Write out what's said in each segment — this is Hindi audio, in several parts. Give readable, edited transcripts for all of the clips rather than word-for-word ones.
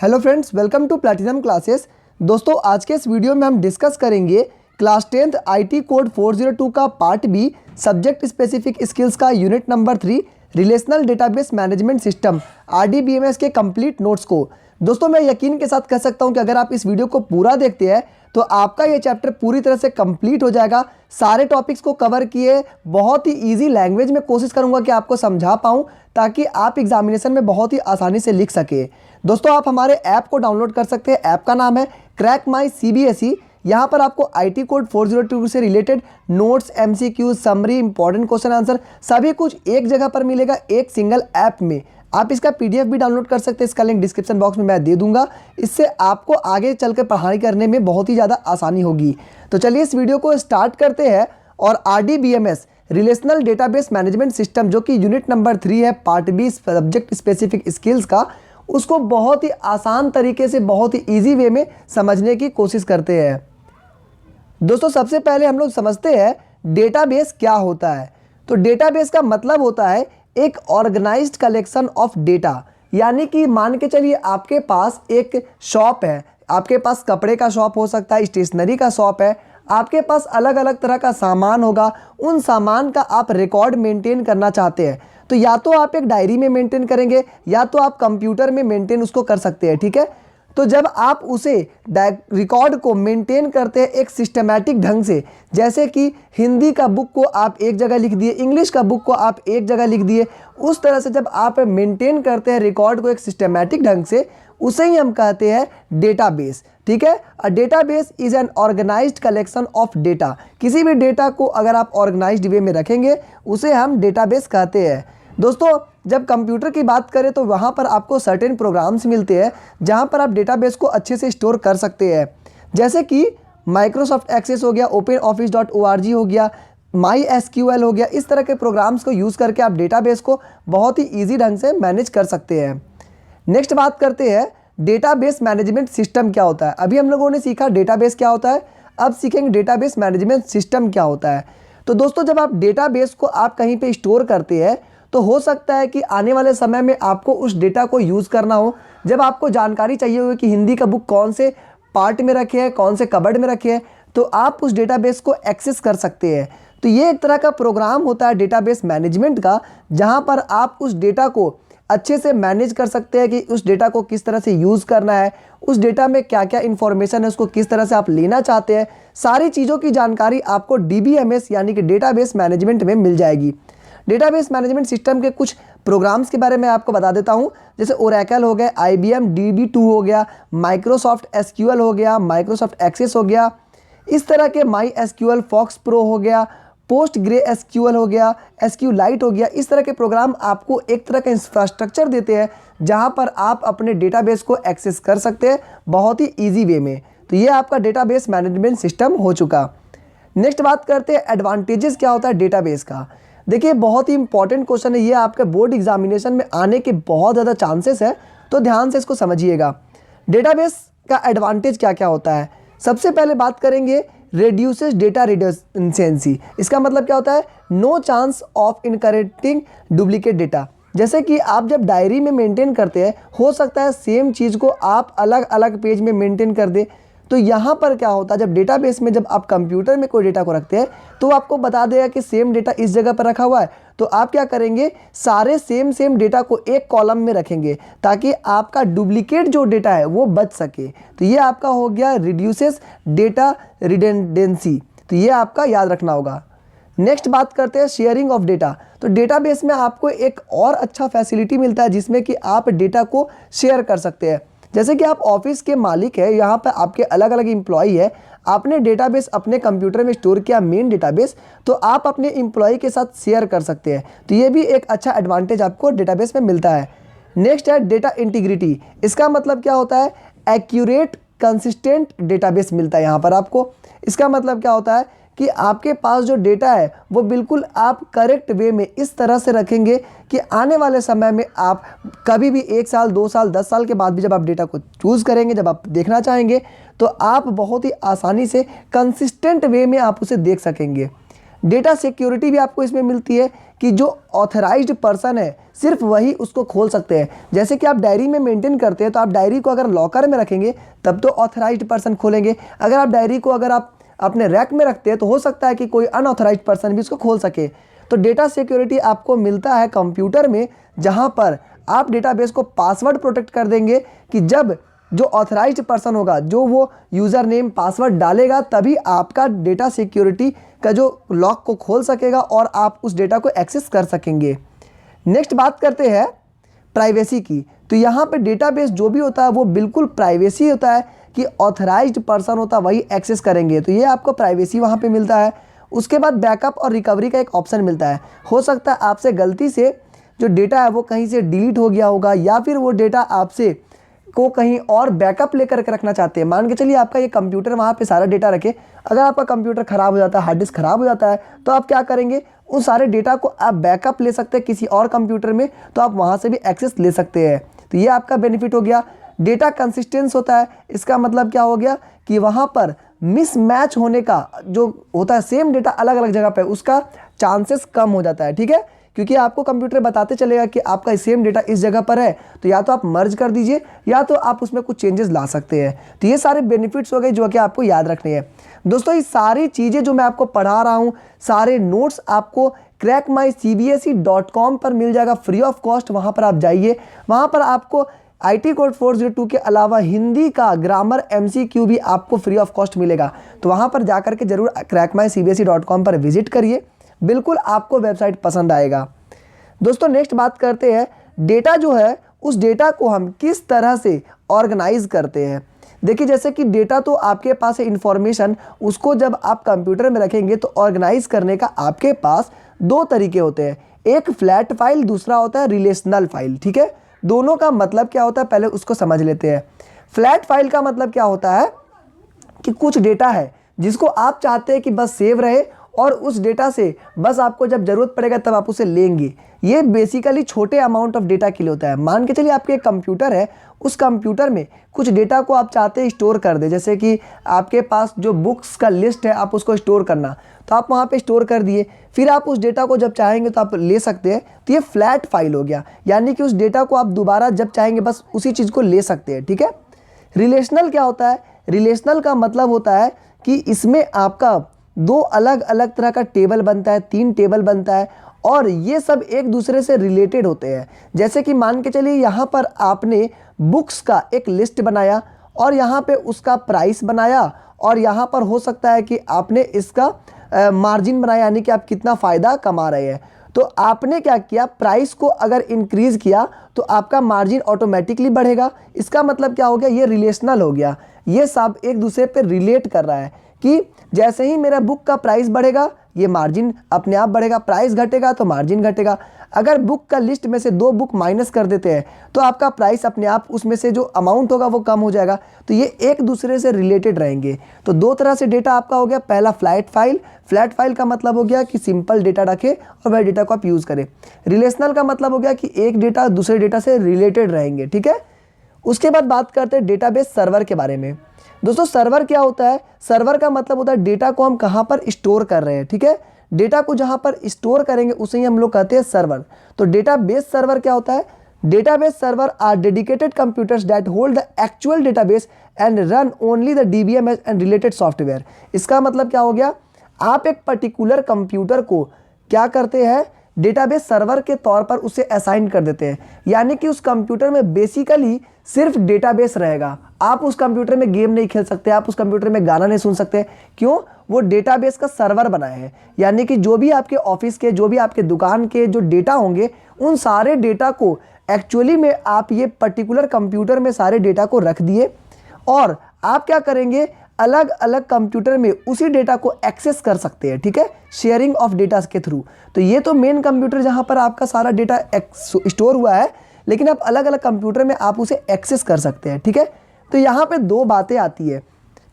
Hello friends, welcome to platinum classes. दोस्तों, आज के इस वीडियो में हम डिस्कस करेंगे क्लास 10th आईटी कोड 402 का part B subject specific skills का unit number 3 relational database management system RDBMS के कंप्लीट नोट्स को। दोस्तों, मैं यकीन के साथ कह सकता हूं कि अगर आप इस वीडियो को पूरा देखते हैं तो आपका ये चैप्टर पूरी तरह से कंप्लीट हो जाएगा। सारे टॉपिक्स को कवर किए बहुत ही इजी लैंग्वेज में कोशिश करूंगा कि आपको समझा पाऊं ताकि आप एग्जामिनेशन में बहुत ही आसानी से लिख सके। दोस्तों, आप हमारे ऐप को डाउनलोड कर सकते हैं। ऐप का नाम है क्रैक माई CBSE। यहाँ पर आपको IT कोड 402 से related notes, MCQ, summary, important question answer सभी कुछ एक जगह पर मिलेगा, एक सिंगल ऐप में। आप इसका PDF भी डाउनलोड कर सकते हैं। इसका लिंक डिस्क्रिप्शन बॉक्स में मैं दे दूंगा। इससे आपको आगे चलकर पढ़ाई करने में बहुत ही ज़्यादा आसानी होगी। तो चलिए इस वीडियो को स्टार्ट करते हैं और RDBMS relational database management system जो कि यूनिट नंबर 3 है part B subject specific skills का, उसको बहुत ही आसान तरीके से बहुत ही ईजी वे में समझने की कोशिश करते हैं। दोस्तों, सबसे पहले हम लोग समझते हैं डेटाबेस क्या होता है। तो डेटाबेस का मतलब होता है एक ऑर्गेनाइज्ड कलेक्शन ऑफ डेटा। यानी कि मान के चलिए आपके पास एक शॉप है, आपके पास कपड़े का शॉप हो सकता है, स्टेशनरी का शॉप है, आपके पास अलग अलग तरह का सामान होगा। उन सामान का आप रिकॉर्ड मेंटेन करना चाहते हैं तो या तो आप एक डायरी में मेंटेन करेंगे या तो आप कंप्यूटर में मेंटेन उसको कर सकते हैं। ठीक है, तो जब आप उसे रिकॉर्ड को मेंटेन करते हैं एक सिस्टमैटिक ढंग से, जैसे कि हिंदी का बुक को आप एक जगह लिख दिए, इंग्लिश का बुक को आप एक जगह लिख दिए, उस तरह से जब आप मेंटेन करते हैं रिकॉर्ड को एक सिस्टमैटिक ढंग से, उसे ही हम कहते हैं डेटाबेस। ठीक है, a database is an organised collection of data. किसी भी डेटा को अगर आप ऑर्गेनाइज्ड वे में रखेंगे उसे हम डेटाबेस कहते हैं। दोस्तों, जब कंप्यूटर की बात करें तो वहाँ पर आपको सर्टेन प्रोग्राम्स मिलते हैं जहाँ पर आप डेटाबेस को अच्छे से स्टोर कर सकते हैं, जैसे कि माइक्रोसॉफ्ट एक्सेस हो गया, OpenOffice.org हो गया, MySQL हो गया। इस तरह के प्रोग्राम्स को यूज़ करके आप डेटाबेस को बहुत ही ईजी ढंग से मैनेज कर सकते हैं। नेक्स्ट बात करते हैं डेटाबेस मैनेजमेंट सिस्टम क्या होता है। अभी हम लोगों ने सीखा डेटाबेस क्या होता है, अब सीखेंगे डेटाबेस मैनेजमेंट सिस्टम क्या होता है। तो दोस्तों, जब आप डेटाबेस को आप कहीं पे स्टोर करते हैं तो हो सकता है कि आने वाले समय में आपको उस डेटा को यूज़ करना हो। जब आपको जानकारी चाहिए हो कि हिंदी का बुक कौन से पार्ट में रखे हैं, कौन से कबर्ड में रखे हैं, तो आप उस डेटाबेस को एक्सेस कर सकते हैं। तो ये एक तरह का प्रोग्राम होता है डेटाबेस मैनेजमेंट का, जहाँ पर आप उस डेटा को अच्छे से मैनेज कर सकते हैं कि उस डेटा को किस तरह से यूज़ करना है, उस डेटा में क्या क्या इन्फॉर्मेशन है, उसको किस तरह से आप लेना चाहते हैं। सारी चीज़ों की जानकारी आपको DBMS यानी कि डेटाबेस मैनेजमेंट में मिल जाएगी। डेटाबेस मैनेजमेंट सिस्टम के कुछ प्रोग्राम्स के बारे में आपको बता देता हूं, जैसे ओरेकल हो गया, IBM DB2 हो गया, माइक्रोसॉफ्ट SQL हो गया, माइक्रोसॉफ्ट एक्सेस हो गया। इस तरह के MySQL, फॉक्स प्रो हो गया, PostgreSQL हो गया, SQLite हो गया। इस तरह के प्रोग्राम आपको एक तरह का इंफ्रास्ट्रक्चर देते हैं जहां पर आप अपने डेटाबेस को एक्सेस कर सकते हैं बहुत ही ईजी वे में। तो ये आपका डेटाबेस मैनेजमेंट सिस्टम हो चुका। नेक्स्ट बात करते हैं एडवांटेजेस क्या होता है डेटाबेस का। देखिए, बहुत ही इंपॉर्टेंट क्वेश्चन है ये, आपके बोर्ड एग्जामिनेशन में आने के बहुत ज़्यादा चांसेस है, तो ध्यान से इसको समझिएगा। डेटाबेस का एडवांटेज क्या क्या होता है। सबसे पहले बात करेंगे रेड्यूसेस डेटा रिडंडेंसी। इसका मतलब क्या होता है, no chance of incorrecting duplicate data. जैसे कि आप जब डायरी में मेंटेन करते हैं, हो सकता है सेम चीज़ को आप अलग अलग पेज में मेंटेन कर दे। तो यहाँ पर क्या होता है, जब डेटाबेस में जब आप कंप्यूटर में कोई डेटा को रखते हैं तो आपको बता देगा कि सेम डेटा इस जगह पर रखा हुआ है। तो आप क्या करेंगे, सारे सेम डेटा को एक कॉलम में रखेंगे ताकि आपका डुप्लीकेट जो डेटा है वो बच सके। तो ये आपका हो गया रिड्यूसेस डेटा रिडंडेंसी। तो ये आपका याद रखना होगा। नेक्स्ट बात करते हैं शेयरिंग ऑफ डेटा। तो डेटाबेस में आपको एक और अच्छा फैसिलिटी मिलता है जिसमें कि आप डेटा को शेयर कर सकते हैं। जैसे कि आप ऑफिस के मालिक है, यहाँ पर आपके अलग अलग एम्प्लॉई है, आपने डेटाबेस अपने कंप्यूटर में स्टोर किया मेन डेटाबेस, तो आप अपने एम्प्लॉई के साथ शेयर कर सकते हैं। तो ये भी एक अच्छा एडवांटेज आपको डेटाबेस में मिलता है। नेक्स्ट है डेटा इंटीग्रिटी। इसका मतलब क्या होता है, एक्यूरेट कंसिस्टेंट डेटाबेस मिलता है यहाँ पर आपको। इसका मतलब क्या होता है कि आपके पास जो डेटा है वो बिल्कुल आप करेक्ट वे में इस तरह से रखेंगे कि आने वाले समय में आप कभी भी 1 साल 2 साल 10 साल के बाद भी जब आप डेटा को चूज़ करेंगे, जब आप देखना चाहेंगे, तो आप बहुत ही आसानी से कंसिस्टेंट वे में आप उसे देख सकेंगे। डेटा सिक्योरिटी भी आपको इसमें मिलती है कि जो ऑथराइज्ड पर्सन है सिर्फ वही उसको खोल सकते हैं। जैसे कि आप डायरी में मेंटेन करते हैं तो आप डायरी को अगर लॉकर में रखेंगे तब तो ऑथराइज्ड पर्सन खोलेंगे। अगर आप डायरी को अगर आप अपने रैक में रखते हैं तो हो सकता है कि कोई अनऑथराइज्ड पर्सन भी उसको खोल सके। तो डेटा सिक्योरिटी आपको मिलता है कंप्यूटर में, जहाँ पर आप डेटाबेस को पासवर्ड प्रोटेक्ट कर देंगे कि जब जो ऑथराइज्ड पर्सन होगा, जो वो यूज़र नेम पासवर्ड डालेगा, तभी आपका डेटा सिक्योरिटी का जो लॉक को खोल सकेगा और आप उस डेटा को एक्सेस कर सकेंगे। नेक्स्ट बात करते हैं प्राइवेसी की। तो यहाँ पे डेटाबेस जो भी होता है वो बिल्कुल प्राइवेसी होता है कि ऑथराइज्ड पर्सन होता है वही एक्सेस करेंगे, तो ये आपको प्राइवेसी वहाँ पे मिलता है। उसके बाद बैकअप और रिकवरी का एक ऑप्शन मिलता है। हो सकता है आपसे गलती से जो डेटा है वो कहीं से डिलीट हो गया होगा, या फिर वो डेटा आपसे को कहीं और बैकअप लेकर के रखना चाहते हैं। मान के चलिए आपका ये कंप्यूटर वहाँ पे सारा डेटा रखे, अगर आपका कंप्यूटर ख़राब हो जाता है, हार्ड डिस्क ख़राब हो जाता है, तो आप क्या करेंगे, उन सारे डेटा को आप बैकअप ले सकते हैं किसी और कंप्यूटर में, तो आप वहाँ से भी एक्सेस ले सकते हैं। तो ये आपका बेनिफिट हो गया। डेटा कंसिस्टेंस होता है, इसका मतलब क्या हो गया कि वहाँ पर मिसमैच होने का जो होता है, सेम डेटा अलग अलग जगह पे, उसका चांसेस कम हो जाता है। ठीक है, क्योंकि आपको कंप्यूटर बताते चलेगा कि आपका सेम डेटा इस जगह पर है, तो या तो आप मर्ज कर दीजिए या तो आप उसमें कुछ चेंजेस ला सकते हैं। तो ये सारे बेनिफिट्स हो गए जो कि आपको याद रखने हैं। दोस्तों ये सारी चीज़ें जो मैं आपको पढ़ा रहा हूँ, सारे नोट्स आपको crackmycbse.com पर मिल जाएगा फ्री ऑफ कॉस्ट। वहाँ पर आप जाइए, वहाँ पर आपको IT कोड 402 के अलावा हिंदी का ग्रामर MCQ भी आपको फ्री ऑफ कॉस्ट मिलेगा। तो वहाँ पर जाकर के जरूर crackmycbse.com पर विजिट करिए, बिल्कुल आपको वेबसाइट पसंद आएगा। दोस्तों नेक्स्ट बात करते हैं डेटा जो है, उस डेटा को हम किस तरह से ऑर्गेनाइज करते हैं। देखिए जैसे कि डेटा तो आपके पास है इन्फॉर्मेशन, उसको जब आप कंप्यूटर में रखेंगे तो ऑर्गेनाइज करने का आपके पास दो तरीके होते हैं, एक फ्लैट फाइल, दूसरा होता है रिलेशनल फाइल। ठीक है, दोनों का मतलब क्या होता है पहले उसको समझ लेते हैं। फ्लैट फाइल का मतलब क्या होता है कि कुछ डेटा है जिसको आप चाहते हैं कि बस सेव रहे और उस डेटा से बस आपको जब ज़रूरत पड़ेगा तब आप उसे लेंगे। ये बेसिकली छोटे अमाउंट ऑफ डेटा के लिए होता है। मान के चलिए आपके एक कंप्यूटर है, उस कंप्यूटर में कुछ डेटा को आप चाहते हैं स्टोर कर दे, जैसे कि आपके पास जो बुक्स का लिस्ट है आप उसको स्टोर करना, तो आप वहाँ पे स्टोर कर दिए, फिर आप उस डेटा को जब चाहेंगे तो आप ले सकते हैं। तो ये फ्लैट फाइल हो गया, यानी कि उस डेटा को आप दोबारा जब चाहेंगे बस उसी चीज़ को ले सकते हैं। ठीक है, रिलेशनल क्या होता है, रिलेशनल का मतलब होता है कि इसमें आपका दो अलग अलग तरह का टेबल बनता है, 3 टेबल बनता है और ये सब एक दूसरे से रिलेटेड होते हैं। जैसे कि मान के चलिए यहाँ पर आपने बुक्स का एक लिस्ट बनाया और यहाँ पे उसका प्राइस बनाया और यहाँ पर हो सकता है कि आपने इसका मार्जिन बनाया, यानी कि आप कितना फ़ायदा कमा रहे हैं। तो आपने क्या किया, प्राइस को अगर इंक्रीज़ किया तो आपका मार्जिन ऑटोमेटिकली बढ़ेगा। इसका मतलब क्या हो गया, ये रिलेशनल हो गया। ये सब एक दूसरे पे रिलेट कर रहा है कि जैसे ही मेरा बुक का प्राइस बढ़ेगा ये मार्जिन अपने आप बढ़ेगा, प्राइस घटेगा तो मार्जिन घटेगा। अगर बुक का लिस्ट में से 2 बुक माइनस कर देते हैं तो आपका प्राइस अपने आप उसमें से जो अमाउंट होगा वो कम हो जाएगा। तो ये एक दूसरे से रिलेटेड रहेंगे। तो दो तरह से डेटा आपका हो गया, पहला फ्लैट फाइल। फ्लैट फाइल का मतलब हो गया कि सिंपल डेटा रखें और वह डेटा को आप यूज़ करें। रिलेशनल का मतलब हो गया कि एक डेटा दूसरे डेटा से रिलेटेड रहेंगे। ठीक है, उसके बाद बात करते हैं डेटाबेस सर्वर के बारे में। दोस्तों सर्वर क्या होता है, सर्वर का मतलब होता है डेटा को हम कहाँ पर स्टोर कर रहे हैं। ठीक है, डेटा को जहाँ पर स्टोर करेंगे उसे ही हम लोग कहते हैं सर्वर। तो डेटाबेस सर्वर क्या होता है, database server are dedicated computers that hold the actual database and run only the DBMS and related software. इसका मतलब क्या हो गया, आप एक पर्टिकुलर कंप्यूटर को क्या करते हैं, डेटाबेस सर्वर के तौर पर उसे असाइन कर देते हैं, यानी कि उस कंप्यूटर में बेसिकली सिर्फ डेटाबेस रहेगा। आप उस कंप्यूटर में गेम नहीं खेल सकते, आप उस कंप्यूटर में गाना नहीं सुन सकते, क्यों, वो डेटाबेस का सर्वर बनाए हैं। यानी कि जो भी आपके ऑफिस के, जो भी आपके दुकान के जो डेटा होंगे, उन सारे डेटा को एक्चुअली में आप ये पर्टिकुलर कंप्यूटर में सारे डेटा को रख दिए और आप क्या करेंगे, अलग अलग कंप्यूटर में उसी डेटा को एक्सेस कर सकते हैं। ठीक है, शेयरिंग ऑफ डेटा के थ्रू। तो ये तो मेन कंप्यूटर जहाँ पर आपका सारा डेटा स्टोर हुआ है, लेकिन आप अलग अलग कंप्यूटर में आप उसे एक्सेस कर सकते हैं। ठीक है, तो यहाँ पे दो बातें आती है,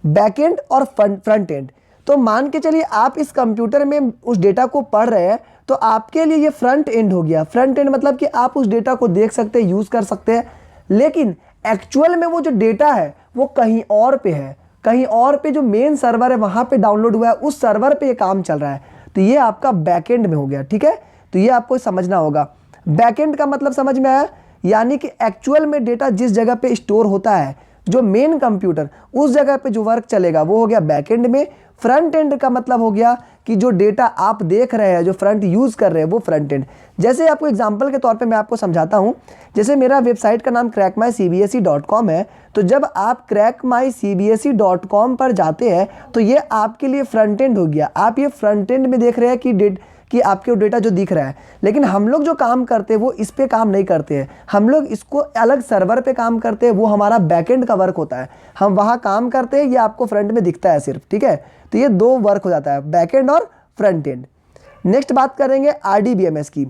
बैक एंड और फ्रंट एंड। तो मान के चलिए आप इस कंप्यूटर में उस डेटा को पढ़ रहे हैं, तो आपके लिए ये फ्रंट एंड हो गया। फ्रंट एंड मतलब कि आप उस डेटा को देख सकते हैं, यूज़ कर सकते हैं, लेकिन एक्चुअल में वो जो डेटा है वो कहीं और पे है, कहीं और पे जो मेन सर्वर है वहाँ पे डाउनलोड हुआ है, उस सर्वर पे ये काम चल रहा है। तो ये आपका बैक एंड में हो गया। ठीक है, तो ये आपको समझना होगा। बैकएंड का मतलब समझ में आया, यानी कि एक्चुअल में डेटा जिस जगह पे स्टोर होता है, जो मेन कंप्यूटर उस जगह पे जो वर्क चलेगा वो हो गया बैकएंड में। फ्रंट एंड का मतलब हो गया कि जो डेटा आप देख रहे हैं, जो फ्रंट यूज़ कर रहे हैं, वो फ्रंट एंड। जैसे आपको एग्जांपल के तौर पे मैं आपको समझाता हूं, जैसे मेरा वेबसाइट का नाम crackmycbse.com है, तो जब आप crackmycbse.com पर जाते हैं तो ये आपके लिए फ्रंट एंड हो गया। आप ये फ्रंट एंड में देख रहे हैं कि आपके डेटा जो दिख रहा है, लेकिन हम लोग जो काम करते हैं वो इस पे काम नहीं करते हैं, हम लोग इसको अलग सर्वर पे काम करते हैं, वो हमारा बैकएंड का वर्क होता है, हम वहाँ काम करते हैं, ये आपको फ्रंट में दिखता है सिर्फ, ठीक है। तो ये दो वर्क हो जाता है, बैकएंड और फ्रंट एंड। नेक्स्ट बात करेंगे RDBMS की।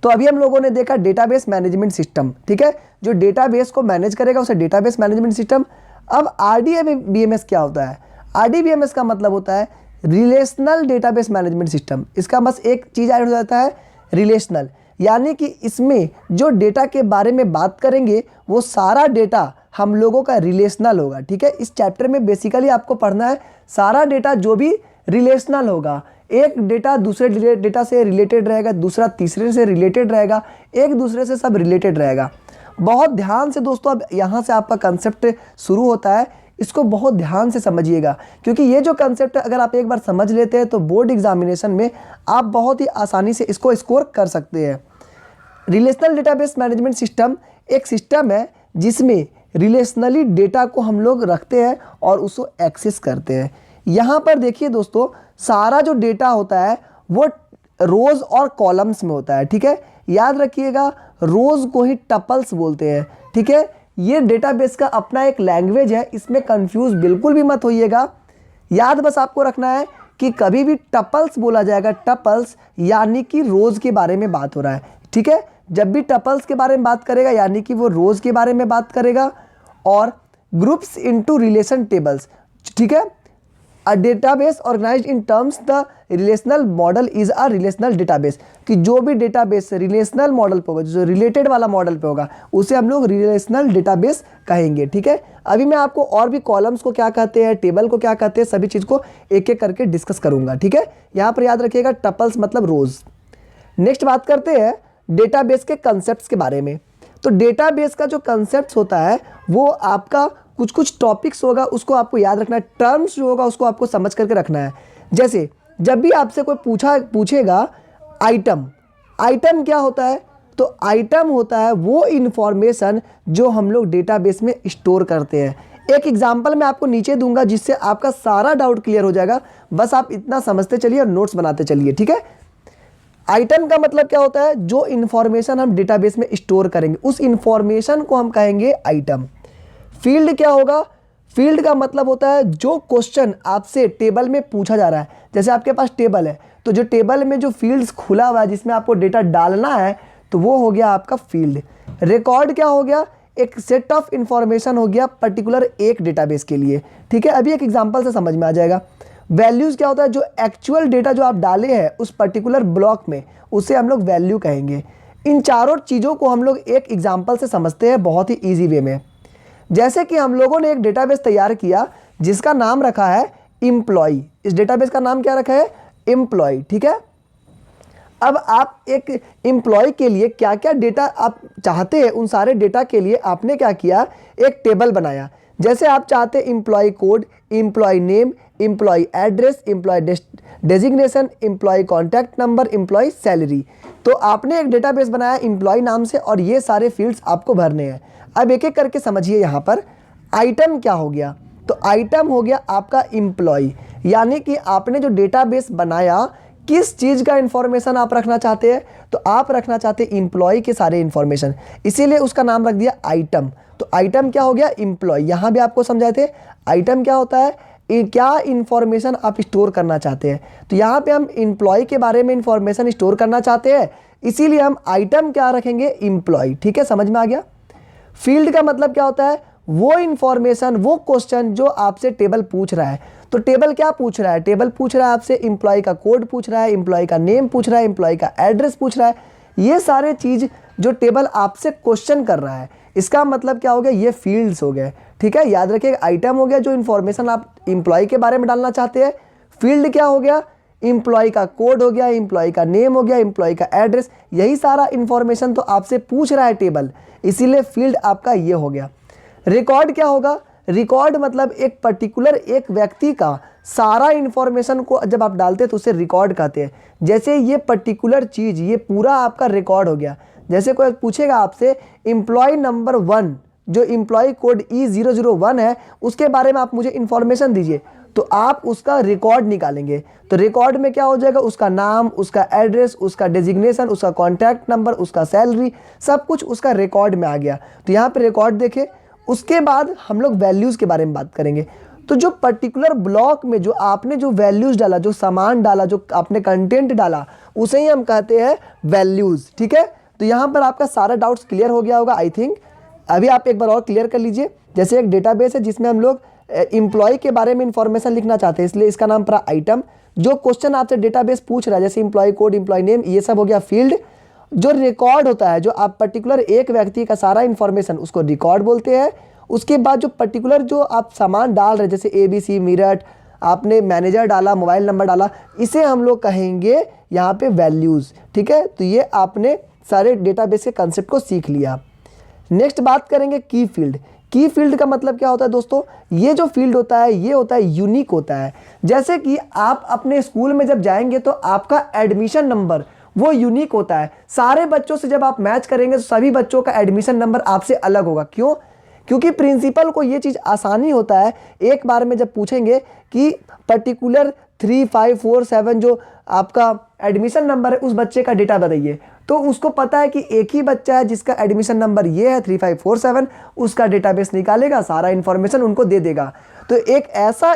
तो अभी हम लोगों ने देखा डेटाबेस मैनेजमेंट सिस्टम, ठीक है, जो डेटाबेस को मैनेज करेगा उसे डेटाबेस मैनेजमेंट सिस्टम। अब RDBMS क्या होता है? RDBMS का मतलब होता है रिलेशनल डेटाबेस मैनेजमेंट सिस्टम। इसका बस एक चीज़ ऐड हो जाता है, रिलेशनल, यानी कि इसमें जो डेटा के बारे में बात करेंगे वो सारा डेटा हम लोगों का रिलेशनल होगा, ठीक है। इस चैप्टर में बेसिकली आपको पढ़ना है सारा डेटा जो भी रिलेशनल होगा, एक डेटा दूसरे डेटा से रिलेटेड रहेगा, दूसरा तीसरे से रिलेटेड रहेगा, एक दूसरे से सब रिलेटेड रहेगा। बहुत ध्यान से दोस्तों, अब यहाँ से आपका कंसेप्ट शुरू होता है, इसको बहुत ध्यान से समझिएगा, क्योंकि ये जो कंसेप्ट अगर आप एक बार समझ लेते हैं तो बोर्ड एग्जामिनेशन में आप बहुत ही आसानी से इसको स्कोर कर सकते हैं। रिलेशनल डेटाबेस मैनेजमेंट सिस्टम एक सिस्टम है जिसमें रिलेशनली डेटा को हम लोग रखते हैं और उसको एक्सेस करते हैं। यहाँ पर देखिए दोस्तों, सारा जो डेटा होता है वो रोज़ और कॉलम्स में होता है, ठीक है। याद रखिएगा, रोज़ को ही टपल्स बोलते हैं, ठीक है। ये डेटाबेस का अपना एक लैंग्वेज है, इसमें कंफ्यूज बिल्कुल भी मत होइएगा। याद बस आपको रखना है कि कभी भी टपल्स बोला जाएगा, टपल्स यानी कि रोज़ के बारे में बात हो रहा है, ठीक है। जब भी टपल्स के बारे में बात करेगा यानी कि वो रोज़ के बारे में बात करेगा। और ग्रुप्स इनटू रिलेशन टेबल्स, ठीक है। A database organised in terms the relational model is a relational database, कि जो भी डेटाबेस रिलेशनल मॉडल पे होगा, जो रिलेटेड वाला मॉडल पे होगा, उसे हम लोग रिलेशनल डेटाबेस कहेंगे, ठीक है। अभी मैं आपको और भी कॉलम्स को क्या कहते हैं, टेबल को क्या कहते हैं, सभी चीज़ को एक एक करके डिस्कस करूंगा, ठीक है। यहाँ पर याद रखिएगा टपल्स मतलब रोज़। नेक्स्ट बात करते हैं डेटाबेस के कंसेप्ट्स के बारे में। तो डेटाबेस का जो कंसेप्ट होता है वो आपका कुछ टॉपिक्स होगा, उसको आपको याद रखना है, टर्म्स जो होगा उसको आपको समझ करके रखना है। जैसे जब भी आपसे कोई पूछेगा आइटम, आइटम क्या होता है? तो आइटम होता है वो इन्फॉर्मेशन जो हम लोग डेटाबेस में स्टोर करते हैं। एक एग्जांपल मैं आपको नीचे दूंगा जिससे आपका सारा डाउट क्लियर हो जाएगा, बस आप इतना समझते चलिए और नोट्स बनाते चलिए, ठीक है। आइटम का मतलब क्या होता है? जो इन्फॉर्मेशन हम डेटाबेस में स्टोर करेंगे उस इन्फॉर्मेशन को हम कहेंगे आइटम। फील्ड क्या होगा? फील्ड का मतलब होता है जो क्वेश्चन आपसे टेबल में पूछा जा रहा है। जैसे आपके पास टेबल है तो जो टेबल में जो फील्ड्स खुला हुआ है जिसमें आपको डेटा डालना है तो वो हो गया आपका फील्ड। रिकॉर्ड क्या हो गया? एक सेट ऑफ इंफॉर्मेशन हो गया पर्टिकुलर एक डेटाबेस के लिए, ठीक है। अभी एक एग्जांपल से समझ में आ जाएगा। वैल्यूज़ क्या होता है? जो एक्चुअल डेटा जो आप डाले हैं उस पर्टिकुलर ब्लॉक में उसे हम लोग वैल्यू कहेंगे। इन चारों चीज़ों को हम लोग एक एग्जांपल से समझते हैं बहुत ही ईजी वे में। जैसे कि हम लोगों ने एक डेटाबेस तैयार किया जिसका नाम रखा है एम्प्लॉय। इस डेटाबेस का नाम क्या रखा है? एम्प्लॉय, ठीक है। अब आप एक एम्प्लॉय के लिए क्या क्या डेटा आप चाहते हैं उन सारे डेटा के लिए आपने क्या किया? एक टेबल बनाया। जैसे आप चाहते हैं employee code, employee name, employee address, employee designation, employee contact number, employee salary. तो आपने एक डेटाबेस बनाया एम्प्लॉय नाम से और ये सारे फील्ड्स आपको भरने हैं। अब एक एक करके समझिए। यहाँ पर आइटम क्या हो गया? तो आइटम हो गया आपका एम्प्लॉय, यानी कि आपने जो डेटाबेस बनाया किस चीज़ का इंफॉर्मेशन आप रखना चाहते हैं? तो आप रखना चाहते हैं एम्प्लॉय के सारे इंफॉर्मेशन, इसीलिए उसका नाम रख दिया आइटम। तो आइटम क्या हो गया? एम्प्लॉय। यहाँ भी आपको समझाए थे आइटम क्या होता है, क्या इंफॉर्मेशन आप स्टोर करना चाहते हैं। तो यहाँ पे हम एम्प्लॉय के बारे में इंफॉर्मेशन स्टोर करना चाहते हैं, इसीलिए हम आइटम क्या रखेंगे? एम्प्लॉय, ठीक है, समझ में आ गया। फील्ड का मतलब क्या होता है? वो इंफॉर्मेशन, वो क्वेश्चन जो आपसे टेबल पूछ रहा है। तो टेबल क्या पूछ रहा है? टेबल पूछ रहा है आपसे एम्प्लॉय का कोड पूछ रहा है, एम्प्लॉय का नेम पूछ रहा है, एम्प्लॉय का एड्रेस पूछ रहा है। ये सारे चीज़ जो टेबल आपसे क्वेश्चन कर रहा है, इसका मतलब क्या हो गया? ये फील्ड्स हो गए, ठीक है। याद रखिए, आइटम हो गया जो इन्फॉर्मेशन आप एम्प्लॉय के बारे में डालना चाहते हैं। फील्ड क्या हो गया? एम्प्लॉय का कोड हो गया, एम्प्लॉय का नेम हो गया, एम्प्लॉय का एड्रेस, यही सारा इंफॉर्मेशन तो आपसे पूछ रहा है टेबल, इसीलिए फील्ड आपका ये हो गया। रिकॉर्ड क्या होगा? रिकॉर्ड मतलब एक पर्टिकुलर एक व्यक्ति का सारा इंफॉर्मेशन को जब आप डालते हैं तो उसे रिकॉर्ड कहते हैं। जैसे ये पर्टिकुलर चीज़ ये पूरा आपका रिकॉर्ड हो गया। जैसे कोई पूछेगा आपसे एम्प्लॉय नंबर 1 जो एम्प्लॉय कोड E001 है उसके बारे में आप मुझे इंफॉर्मेशन दीजिए, तो आप उसका रिकॉर्ड निकालेंगे। तो रिकॉर्ड में क्या हो जाएगा? उसका नाम, उसका एड्रेस, उसका डेजिग्नेशन, उसका कॉन्टैक्ट नंबर, उसका सैलरी, सब कुछ उसका रिकॉर्ड में आ गया। तो यहाँ पे रिकॉर्ड देखें। उसके बाद हम लोग वैल्यूज़ के बारे में बात करेंगे। तो जो पर्टिकुलर ब्लॉक में जो आपने जो वैल्यूज़ डाला, जो सामान डाला, जो आपने कंटेंट डाला, उसे ही हम कहते हैं वैल्यूज़। ठीक है, तो यहाँ पर आपका सारा डाउट्स क्लियर हो गया होगा आई थिंक। अभी आप एक बार और क्लियर कर लीजिए। जैसे एक डेटाबेस है जिसमें हम लोग एम्प्लॉय के बारे में इंफॉर्मेशन लिखना चाहते हैं, इसलिए इसका नाम पड़ा आइटम। जो क्वेश्चन आपसे डेटाबेस पूछ रहा है जैसे एम्प्लॉय कोड, एम्प्लॉय नेम, ये सब हो गया फील्ड। जो रिकॉर्ड होता है, जो आप पर्टिकुलर एक व्यक्ति का सारा इंफॉर्मेशन, उसको रिकॉर्ड बोलते हैं। उसके बाद जो पर्टिकुलर जो आप सामान डाल रहे हैं जैसे ABC मेरठ, आपने मैनेजर डाला, मोबाइल नंबर डाला, इसे हम लोग कहेंगे यहाँ पे वैल्यूज़। ठीक है, तो ये आपने सारे डेटाबेस के कंसेप्ट को सीख लिया। नेक्स्ट बात करेंगे की फील्ड। की फील्ड का मतलब क्या होता है दोस्तों? ये जो फील्ड होता है ये होता है यूनिक होता है। जैसे कि आप अपने स्कूल में जब जाएंगे तो आपका एडमिशन नंबर वो यूनिक होता है। सारे बच्चों से जब आप मैच करेंगे तो सभी बच्चों का एडमिशन नंबर आपसे अलग होगा। क्यों? क्योंकि प्रिंसिपल को ये चीज़ आसानी होता है, एक बार में जब पूछेंगे कि पर्टिकुलर 3547 जो आपका एडमिशन नंबर है उस बच्चे का डेटा बताइए, तो उसको पता है कि एक ही बच्चा है जिसका एडमिशन नंबर ये है 3547, उसका डेटाबेस निकालेगा, सारा इन्फॉर्मेशन उनको दे देगा। तो एक ऐसा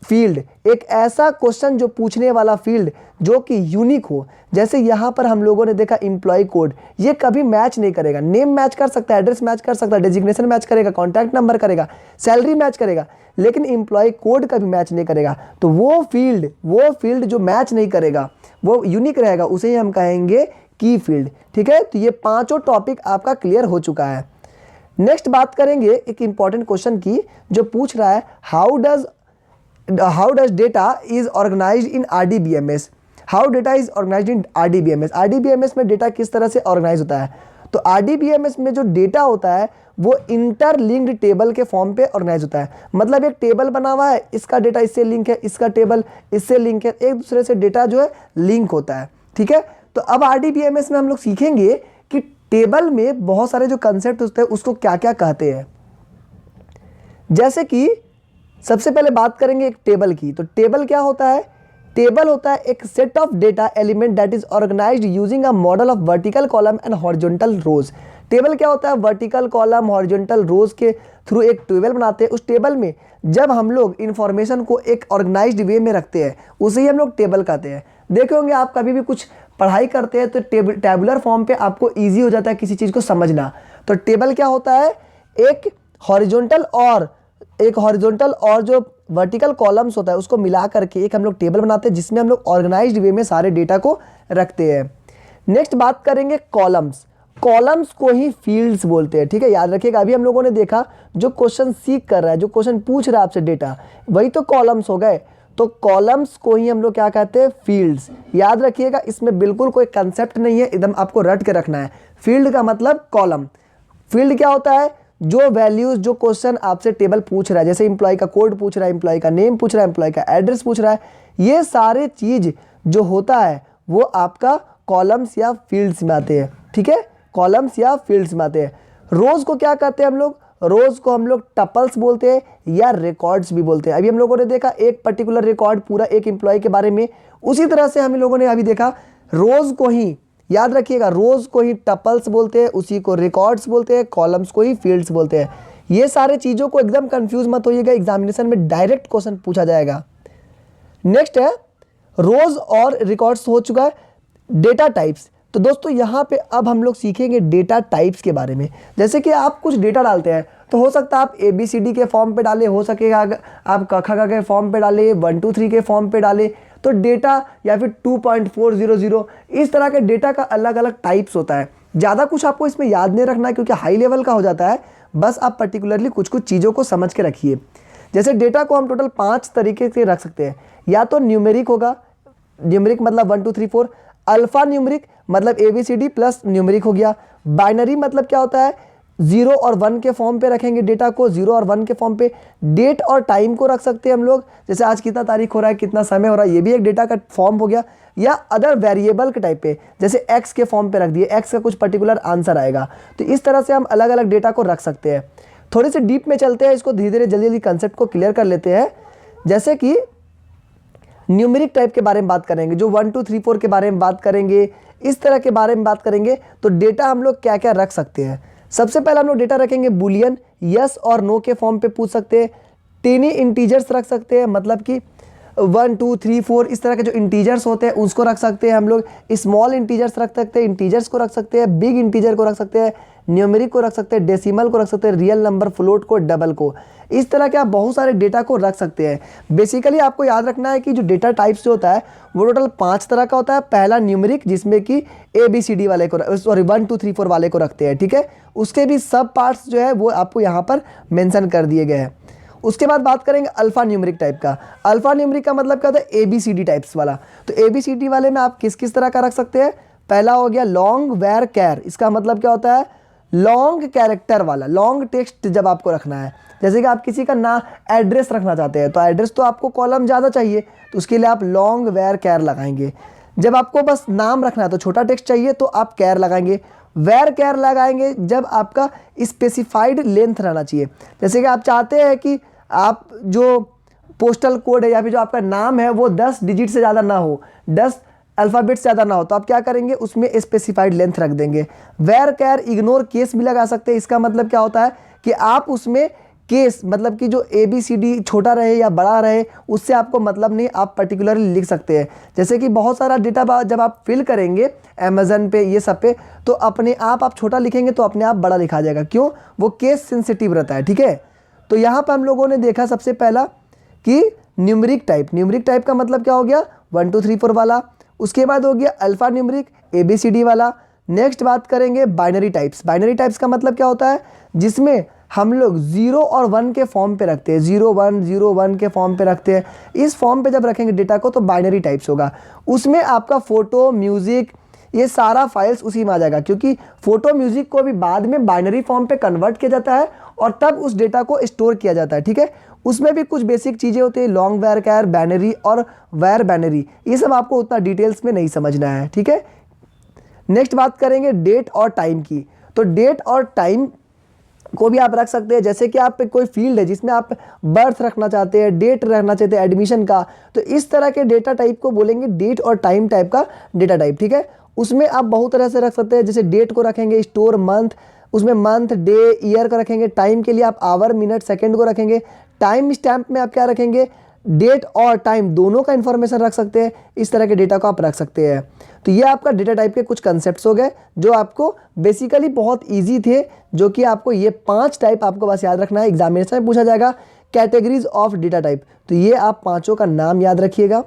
फील्ड, एक ऐसा क्वेश्चन जो पूछने वाला फील्ड जो कि यूनिक हो, जैसे यहाँ पर हम लोगों ने देखा एम्प्लॉय कोड, ये कभी मैच नहीं करेगा। नेम मैच कर सकता है, एड्रेस मैच कर सकता है, डेजिग्नेशन मैच करेगा, कॉन्टैक्ट नंबर करेगा, सैलरी मैच करेगा, लेकिन एम्प्लॉय कोड कभी मैच नहीं करेगा। तो वो फील्ड जो मैच नहीं करेगा, वो यूनिक रहेगा, उसे ही हम कहेंगे की फील्ड। ठीक है, तो ये पांचों टॉपिक आपका क्लियर हो चुका है। नेक्स्ट बात करेंगे एक इंपॉर्टेंट क्वेश्चन की जो पूछ रहा है how does data is organised in RDBMS। How data is organised in RDBMS। RDBMS में डेटा किस तरह से ऑर्गेनाइज होता है? तो RDBMS में जो डेटा होता है वो इंटरलिंक्ड टेबल के फॉर्म पे ऑर्गेनाइज होता है। मतलब एक टेबल बना हुआ है, इसका डेटा इससे लिंक है, इसका टेबल इससे लिंक है, एक दूसरे से डेटा जो है लिंक होता है। ठीक है, तो अब RDBMS में हम लोग सीखेंगे कि टेबल में बहुत सारे जो कंसेप्ट होते हैं उसको क्या क्या कहते हैं। जैसे कि सबसे पहले बात करेंगे एक टेबल की। तो टेबल क्या होता है? टेबल होता है एक set of data element that is organised using a model of vertical column and horizontal rows. Table क्या होता है? वर्टिकल कॉलम, हॉरिजॉन्टल रोज के थ्रू एक टेबल बनाते हैं। उस टेबल में जब हम लोग इंफॉर्मेशन को एक ऑर्गेनाइज्ड वे में रखते हैं उसे ही हम लोग टेबल कहते हैं। देखे होंगे आप कभी भी कुछ पढ़ाई करते हैं तो टेबुलर फॉर्म पे आपको इजी हो जाता है किसी चीज़ को समझना। तो टेबल क्या होता है? एक हॉरिजॉन्टल और जो वर्टिकल कॉलम्स होता है उसको मिला करके एक हम लोग टेबल बनाते हैं जिसमें हम लोग ऑर्गेनाइज्ड वे में सारे डेटा को रखते हैं। नेक्स्ट बात करेंगे कॉलम्स। कॉलम्स को ही फील्ड्स बोलते हैं। ठीक है, याद रखिएगा। अभी हम लोगों ने देखा जो क्वेश्चन सीख कर रहा है, जो क्वेश्चन पूछ रहा है आपसे डेटा, वही तो कॉलम्स हो गए। तो कॉलम्स को ही हम लोग क्या कहते हैं? फील्ड्स। याद रखिएगा, इसमें बिल्कुल कोई कंसेप्ट नहीं है, एकदम आपको रट के रखना है। फील्ड का मतलब कॉलम। फील्ड क्या होता है? जो वैल्यूज, जो क्वेश्चन आपसे टेबल पूछ रहा है, जैसे एम्प्लॉय का कोड पूछ रहा है, एम्प्लॉय का नेम पूछ रहा है, एम्प्लॉय का एड्रेस पूछ रहा है, ये सारे चीज जो होता है वो आपका कॉलम्स या फील्ड्स में आते हैं। ठीक है, कॉलम्स या फील्ड्स में आते हैं। रोज को क्या कहते हैं हम लोग? रोज को हम लोग टपल्स बोलते हैं या रिकॉर्ड्स भी बोलते हैं। अभी हम लोगों ने देखा एक पर्टिकुलर रिकॉर्ड पूरा एक एम्प्लॉय के बारे में, उसी तरह से हम लोगों ने अभी देखा रोज को ही, याद रखिएगा, रोज को ही टपल्स बोलते हैं, उसी को रिकॉर्ड्स बोलते हैं, कॉलम्स को ही फील्ड्स बोलते हैं। ये सारे चीज़ों को एकदम कंफ्यूज मत होइएगा, एग्जामिनेशन में डायरेक्ट क्वेश्चन पूछा जाएगा। नेक्स्ट है रोज और रिकॉर्ड्स हो चुका है। Data types. तो दोस्तों यहाँ पे अब हम लोग सीखेंगे डेटा टाइप्स के बारे में। जैसे कि आप कुछ डेटा डालते हैं तो हो सकता है आप ABCD के फॉर्म पे डालें, हो सकेगा आप क ख ग के फॉर्म पे डालें, 1 2 3 के फॉर्म पे डालें। तो डेटा या फिर 2.400 इस तरह के डेटा का अलग अलग टाइप्स होता है। ज़्यादा कुछ आपको इसमें याद नहीं रखना है क्योंकि हाई लेवल का हो जाता है। बस आप पर्टिकुलरली कुछ कुछ चीज़ों को समझ के रखिए। जैसे डेटा को हम टोटल 5 तरीके से रख सकते हैं। या तो न्यूमेरिक होगा, न्यूमेरिक मतलब 1 2 3 4, अल्फा न्यूमेरिक मतलब ABCD प्लस न्यूमेरिक हो गया। बाइनरी मतलब क्या होता है, 0 और 1 के फॉर्म पे रखेंगे डेटा को, 0 और 1 के फॉर्म पे। डेट और टाइम को रख सकते हैं हम लोग, जैसे आज कितना तारीख हो रहा है, कितना समय हो रहा है, ये भी एक डेटा का फॉर्म हो गया। या अदर वेरिएबल के टाइप पे, जैसे x के फॉर्म पे रख दिए, x का कुछ पर्टिकुलर आंसर आएगा। तो इस तरह से हम अलग अलग डेटा को रख सकते हैं। थोड़े से डीप में चलते हैं, इसको धीरे धीरे जल्दी जल्दी कंसेप्ट को क्लियर कर लेते हैं। जैसे कि न्यूमेरिक टाइप के बारे में बात करेंगे, जो 1 2 3 4 के बारे में बात करेंगे, इस तरह के बारे में बात करेंगे। तो डेटा हम लोग क्या क्या रख सकते हैं, सबसे पहले हम लोग डेटा रखेंगे बुलियन, यस और नो के फॉर्म पे पूछ सकते हैं। टेनी इंटीजर्स रख सकते हैं, मतलब कि 1 2 3 4 इस तरह के जो इंटीजर्स होते हैं उसको रख सकते हैं हम लोग। स्मॉल इंटीजर्स रख सकते हैं, इंटीजर्स को रख सकते हैं, बिग इंटीजर को रख सकते हैं, न्यूमेरिक को रख सकते हैं, डेसिमल को रख सकते हैं, रियल नंबर, फ्लोट को, डबल को। इस तरह के आप बहुत सारे डेटा को रख सकते हैं। बेसिकली आपको याद रखना है कि जो डेटा टाइप्स जो होता है वो टोटल 5 तरह का होता है। पहला न्यूमेरिक, जिसमें कि ABCD वाले को, सॉरी 1 2 3 4 वाले को रखते हैं, ठीक है। उसके भी सब पार्ट्स जो है वो आपको यहाँ पर मेंशन कर दिए गए हैं। उसके बाद बात करेंगे अल्फा न्यूमेरिक टाइप का। अल्फा न्यूमेरिक का मतलब क्या होता है, ABCD टाइप्स वाला। तो ABCD वाले में आप किस किस तरह का रख सकते हैं, पहला हो गया लॉन्ग वेर कैर। इसका मतलब क्या होता है, लॉन्ग कैरेक्टर वाला, लॉन्ग टेक्स्ट जब आपको रखना है। जैसे कि आप किसी का ना एड्रेस रखना चाहते हैं, तो एड्रेस तो आपको कॉलम ज़्यादा चाहिए, तो उसके लिए आप लॉन्ग वेर कैर लगाएंगे। जब आपको बस नाम रखना है तो छोटा टेक्स्ट चाहिए, तो आप कैर लगाएंगे। वेर कैर लगाएंगे जब आपका स्पेसिफाइड लेंथ रहना चाहिए। जैसे कि आप चाहते हैं कि आप जो पोस्टल कोड है या फिर जो आपका नाम है वो 10 डिजिट से ज़्यादा ना हो, 10 अल्फ़ाबेट से ज़्यादा ना हो, तो आप क्या करेंगे, उसमें स्पेसिफाइड लेंथ रख देंगे। वेर कैर इग्नोर केस भी लगा सकते हैं। इसका मतलब क्या होता है कि आप उसमें केस, मतलब कि जो ABCD छोटा रहे या बड़ा रहे उससे आपको मतलब नहीं, आप पर्टिकुलरली लिख सकते हैं। जैसे कि बहुत सारा डेटा जब आप फिल करेंगे अमेजन पे, ये सब पे, तो अपने आप छोटा लिखेंगे तो अपने आप बड़ा लिखा जाएगा। क्यों, वो केस सेंसिटिव रहता है, ठीक है। तो यहाँ पर हम लोगों ने देखा सबसे पहला कि न्यूमेरिक टाइप। न्यूमेरिक टाइप का मतलब क्या हो गया, 1 2 3 4 वाला। उसके बाद हो गया अल्फा न्यूमेरिक, ABCD वाला। नेक्स्ट बात करेंगे बाइनरी टाइप्स। बाइनरी टाइप्स का मतलब क्या होता है, जिसमें हम लोग 0 और 1 के फॉर्म पे रखते हैं, 0 1 0 1 के फॉर्म पे रखते हैं। इस फॉर्म पे जब रखेंगे डेटा को तो बाइनरी टाइप्स होगा। उसमें आपका फ़ोटो, म्यूज़िक, ये सारा फाइल्स उसी में आ जाएगा, क्योंकि फ़ोटो म्यूज़िक को भी बाद में बाइनरी फॉर्म पे कन्वर्ट किया जाता है और तब उस डेटा को स्टोर किया जाता है, ठीक है। उसमें भी कुछ बेसिक चीज़ें होती है, लॉन्ग वेर कैर, बाइनरी और वेर बाइनरी। ये सब आपको उतना डिटेल्स में नहीं समझना है, ठीक है। नेक्स्ट बात करेंगे डेट और टाइम की। तो डेट और टाइम को भी आप रख सकते हैं। जैसे कि आप कोई फील्ड है जिसमें आप बर्थ रखना चाहते हैं, डेट रखना चाहते हैं एडमिशन का, तो इस तरह के डेटा टाइप को बोलेंगे डेट और टाइम टाइप का डेटा टाइप, ठीक है। उसमें आप बहुत तरह से रख सकते हैं। जैसे डेट को रखेंगे स्टोर मंथ, उसमें मंथ, डे, ईयर का रखेंगे। टाइम के लिए आप आवर, मिनट, सेकंड को रखेंगे। टाइम स्टैम्प में आप क्या रखेंगे, डेट और टाइम दोनों का इंफॉर्मेशन रख सकते हैं। इस तरह के डेटा को आप रख सकते हैं। तो ये आपका डेटा टाइप के कुछ कंसेप्ट्स हो गए जो आपको बेसिकली बहुत इजी थे, जो कि आपको ये 5 टाइप आपको बस याद रखना है। एग्जामिनेशन में पूछा जाएगा कैटेगरीज ऑफ डेटा टाइप, तो ये आप पाँचों का नाम याद रखिएगा।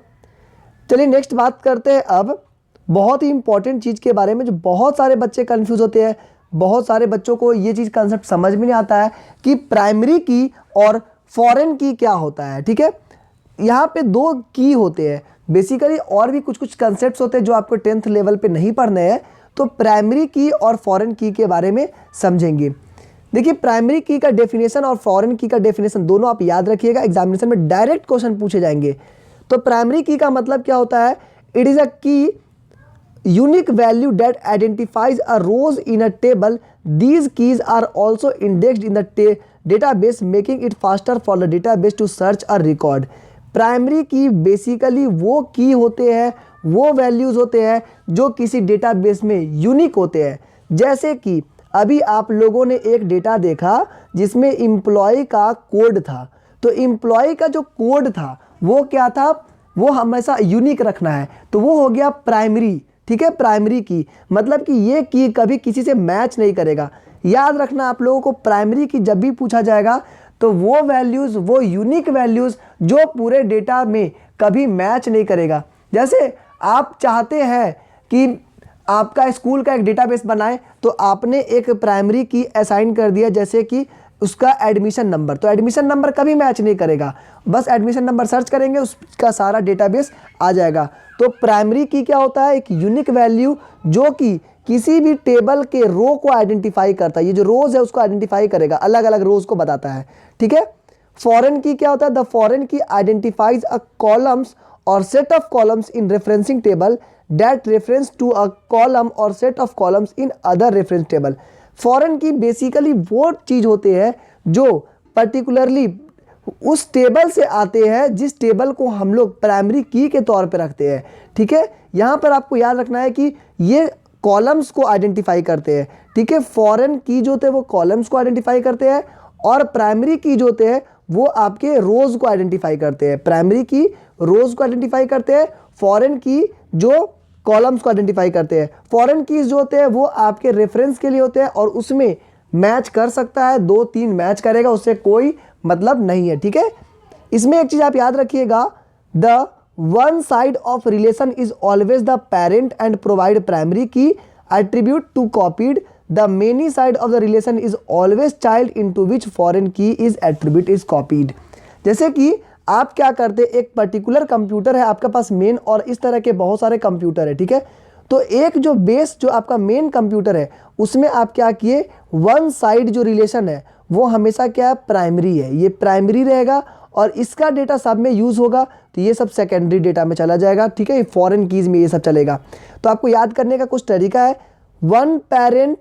चलिए नेक्स्ट बात करते हैं अब बहुत ही इंपॉर्टेंट चीज़ के बारे में, जो बहुत सारे बच्चे कंफ्यूज होते हैं। बहुत सारे बच्चों को ये चीज़ कंसेप्ट समझ में नहीं आता है कि प्राइमरी की और फॉरेन की क्या होता है, ठीक है। यहाँ पे 2 की होते हैं बेसिकली, और भी कुछ कुछ कंसेप्ट्स होते हैं जो आपको 10th लेवल पे नहीं पढ़ने हैं। तो प्राइमरी की और फॉरेन की के बारे में समझेंगे। देखिए, प्राइमरी की का डेफिनेशन और फॉरेन की का डेफिनेशन दोनों आप याद रखिएगा, एग्जामिनेशन में डायरेक्ट क्वेश्चन पूछे जाएंगे। तो प्राइमरी की का मतलब क्या होता है, इट इज़ अ की unique value that identifies a rows in a table. These keys are also indexed in the database, making it faster for the database to search a record. Primary की बेसिकली वो की होते हैं, वो वैल्यूज़ होते हैं जो किसी डेटाबेस में यूनिक होते हैं। जैसे कि अभी आप लोगों ने एक डेटा देखा जिसमें एम्प्लॉय का कोड था, तो एम्प्लॉय का जो कोड था वो क्या था, वो हमेशा यूनिक रखना है, तो वो हो गया प्राइमरी, ठीक है। प्राइमरी की मतलब कि ये की कभी किसी से मैच नहीं करेगा। याद रखना आप लोगों को, प्राइमरी की जब भी पूछा जाएगा तो वो वैल्यूज़, वो यूनिक वैल्यूज़ जो पूरे डेटा में कभी मैच नहीं करेगा। जैसे आप चाहते हैं कि आपका स्कूल का एक डेटाबेस बनाए, तो आपने एक प्राइमरी की असाइन कर दिया, जैसे कि उसका एडमिशन नंबर, तो एडमिशन नंबर कभी मैच नहीं करेगा, बस एडमिशन नंबर सर्च करेंगे उसका सारा डेटाबेस आ जाएगा। तो प्राइमरी की क्या होता है, एक यूनिक वैल्यू जो कि किसी भी टेबल के रो को आइडेंटिफाई करता है, ये जो रोज है उसको आइडेंटिफाई करेगा, अलग अलग रोज को बताता है, ठीक है। फॉरेन की क्या होता है, the foreign key identifies a columns or set of columns in referencing table that reference to a column or set of columns in other reference table. Foreign key basically वो चीज होते हैं जो पर्टिकुलरली उस टेबल से आते हैं जिस टेबल को हम लोग प्राइमरी की के तौर पे रखते हैं, ठीक है। यहाँ पर आपको याद रखना है कि ये कॉलम्स को आइडेंटिफाई करते हैं, ठीक है। फॉरेन की जो होते हैं वो कॉलम्स को आइडेंटिफाई करते हैं और प्राइमरी की जो होते हैं वो आपके रोज को आइडेंटिफाई करते हैं। प्राइमरी की रोज को आइडेंटिफाई करते हैं, फॉरेन की जो कॉलम्स को आइडेंटिफाई करते हैं। फॉरेन कीज जो होते हैं वो आपके रेफरेंस के लिए होते हैं और उसमें मैच कर सकता है, 2-3 मैच करेगा, उससे कोई मतलब नहीं है, ठीक है। इसमें एक चीज आप याद रखिएगा, the one side of relation is always the parent and provide primary की attribute to copied, the many side of the relation is always child into which foreign key is attribute is copied। जैसे कि आप क्या करते, एक पर्टिकुलर कंप्यूटर है आपके पास मेन, और इस तरह के बहुत सारे कंप्यूटर है, ठीक है। तो एक जो बेस जो आपका मेन कंप्यूटर है उसमें आप क्या किए, वन साइड जो रिलेशन है वो हमेशा क्या है, प्राइमरी है, ये प्राइमरी रहेगा और इसका डेटा सब में यूज़ होगा, तो ये सब सेकेंडरी डेटा में चला जाएगा, ठीक है। फॉरेन कीज़ में ये सब चलेगा। तो आपको याद करने का कुछ तरीका है, वन पेरेंट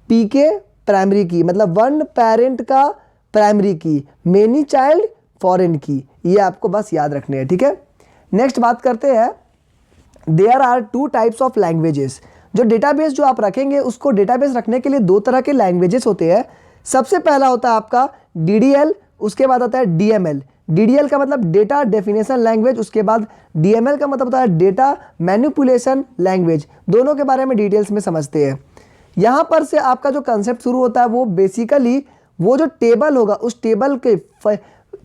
पी के प्राइमरी की, मतलब वन पेरेंट का प्राइमरी की, मेनी चाइल्ड फॉरेन की, ये आपको बस याद रखने हैं, ठीक है। नेक्स्ट बात करते हैं, there are 2 types of languages. जो डेटाबेस जो आप रखेंगे उसको डेटाबेस रखने के लिए 2 तरह के लैंग्वेजेस होते हैं। सबसे पहला होता है आपका DDL, उसके बाद आता है DML। DDL का मतलब डेटा डेफिनेशन लैंग्वेज, उसके बाद DML का मतलब होता है डेटा मैनिपुलेशन लैंग्वेज। दोनों के बारे में डिटेल्स में समझते हैं। यहाँ पर से आपका जो कंसेप्ट शुरू होता है वो बेसिकली वो जो टेबल होगा उस टेबल के